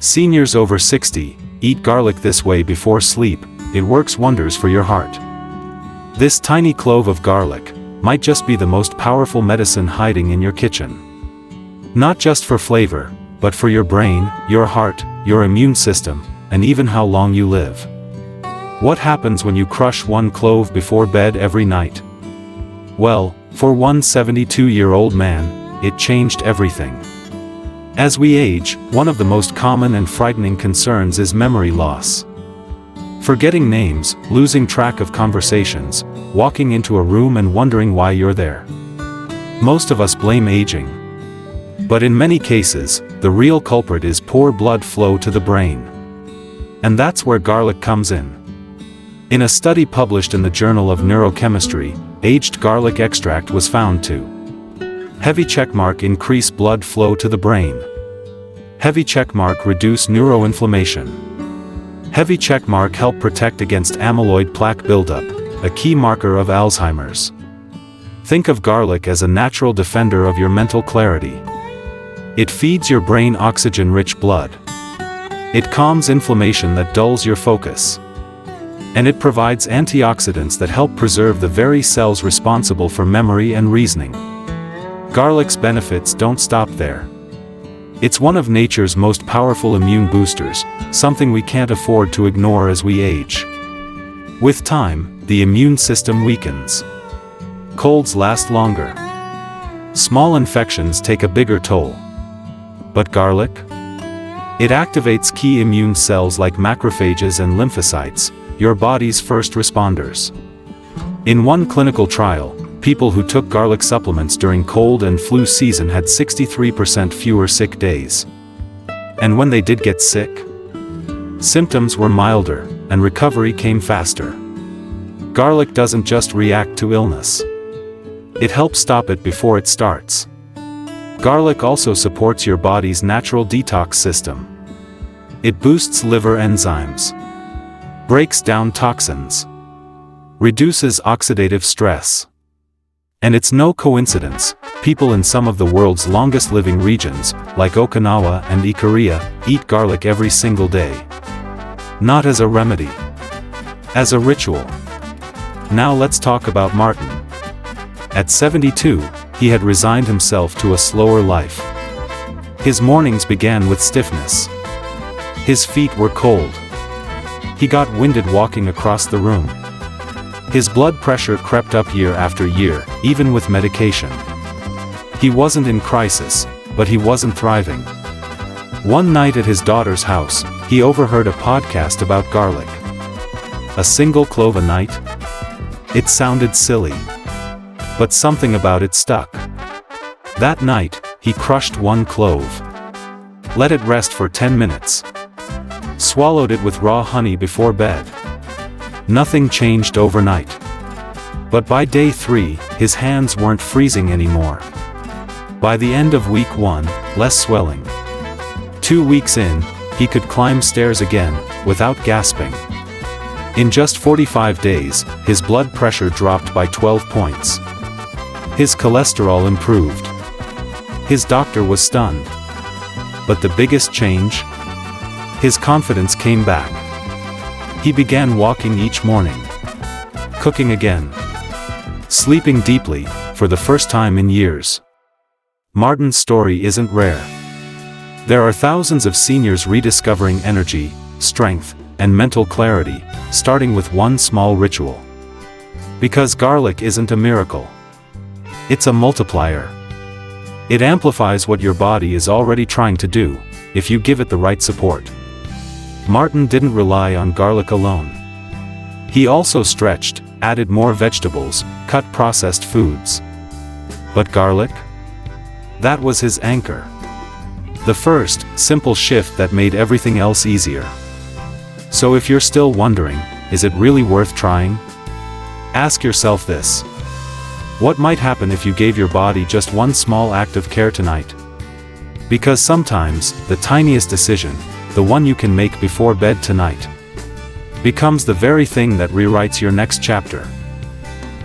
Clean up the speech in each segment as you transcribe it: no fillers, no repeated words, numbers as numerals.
Seniors over 60, eat garlic this way before sleep, it works wonders for your heart. This tiny clove of garlic might just be the most powerful medicine hiding in your kitchen. Not just for flavor, but for your brain, your heart, your immune system, and even how long you live. What happens when you crush one clove before bed every night? Well, for one 72-year-old man, it changed everything. As we age, one of the most common and frightening concerns is memory loss. Forgetting names, losing track of conversations, walking into a room and wondering why you're there. Most of us blame aging. But in many cases, the real culprit is poor blood flow to the brain. And that's where garlic comes in. In a study published in the Journal of Neurochemistry, aged garlic extract was found to heavy checkmark increase blood flow to the brain. Heavy checkmark reduce neuroinflammation. Heavy checkmark help protect against amyloid plaque buildup, a key marker of Alzheimer's. Think of garlic as a natural defender of your mental clarity. It feeds your brain oxygen-rich blood. It calms inflammation that dulls your focus. And it provides antioxidants that help preserve the very cells responsible for memory and reasoning. Garlic's benefits don't stop there. It's one of nature's most powerful immune boosters, something we can't afford to ignore as we age. With time, the immune system weakens. Colds last longer. Small infections take a bigger toll. But garlic? It activates key immune cells like macrophages and lymphocytes, your body's first responders. In one clinical trial, people who took garlic supplements during cold and flu season had 63% fewer sick days. And when they did get sick, symptoms were milder, and recovery came faster. Garlic doesn't just react to illness. It helps stop it before it starts. Garlic also supports your body's natural detox system. It boosts liver enzymes, breaks down toxins, reduces oxidative stress. And it's no coincidence, people in some of the world's longest living regions, like Okinawa and Ikaria, eat garlic every single day. Not as a remedy, as a ritual. Now let's talk about Martin. At 72, he had resigned himself to a slower life. His mornings began with stiffness. His feet were cold. He got winded walking across the room. His blood pressure crept up year after year, even with medication. He wasn't in crisis, but he wasn't thriving. One night at his daughter's house, he overheard a podcast about garlic. A single clove a night? It sounded silly. But something about it stuck. That night, he crushed one clove. Let it rest for 10 minutes. Swallowed it with raw honey before bed. Nothing changed overnight. But by day 3, his hands weren't freezing anymore. By the end of week 1, less swelling. 2 weeks in, he could climb stairs again, without gasping. In just 45 days, his blood pressure dropped by 12 points. His cholesterol improved. His doctor was stunned. But the biggest change? His confidence came back. He began walking each morning. Cooking again. Sleeping deeply, for the first time in years. Martin's story isn't rare. There are thousands of seniors rediscovering energy, strength, and mental clarity, starting with one small ritual. Because garlic isn't a miracle. It's a multiplier. It amplifies what your body is already trying to do, if you give it the right support. Martin didn't rely on garlic alone. He also stretched, added more vegetables, cut processed foods. But garlic? That was his anchor. The first, simple shift that made everything else easier. So if you're still wondering, is it really worth trying? Ask yourself this. What might happen if you gave your body just one small act of care tonight? Because sometimes, the tiniest decision, the one you can make before bed tonight, becomes the very thing that rewrites your next chapter.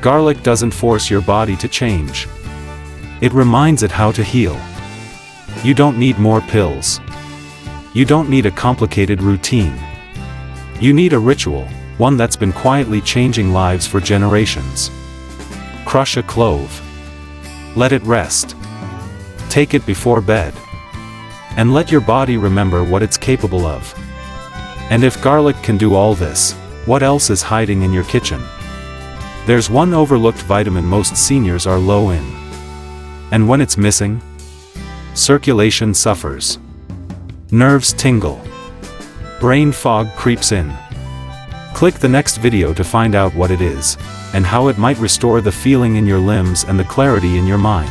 Garlic doesn't force your body to change. It reminds it how to heal. You don't need more pills. You don't need a complicated routine. You need a ritual, one that's been quietly changing lives for generations. Crush a clove. Let it rest. Take it before bed. And let your body remember what it's capable of. And if garlic can do all this, what else is hiding in your kitchen? There's one overlooked vitamin most seniors are low in. And when it's missing, circulation suffers. Nerves tingle. Brain fog creeps in. Click the next video to find out what it is, and how it might restore the feeling in your limbs and the clarity in your mind.